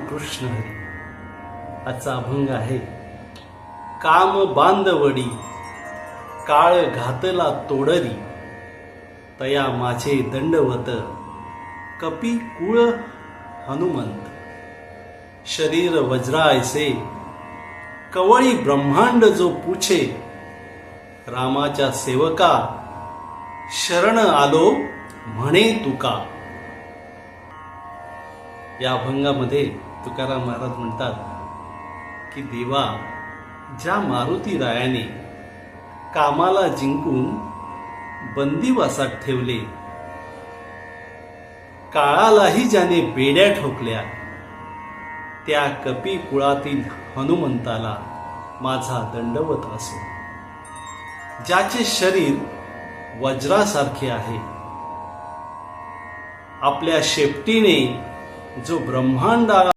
कृष्ण हरी. आजचा अभंग आहे काम बांधवडी काळ घातला तोडरी, तया माझे दंडवत कपी कुळ हनुमंत. शरीर वज्रायसे कवळी ब्रह्मांड जो पूछे, रामाच्या सेवका शरण आलो म्हणे तुका. या अभंगामध्ये तुकाराम महाराज म्हणतात की देवा, ज्या मारुती रायाने कामाला जिंकून बंदिवासात ठेवले, काळालाही ज्याने बेड्या ठोकल्या, त्या कपी कुळातील हनुमंताला माझा दंडवत असो. ज्याचे शरीर वज्रासारखे आहे, आपल्या शेपटीने जो ब्रह्मांडाला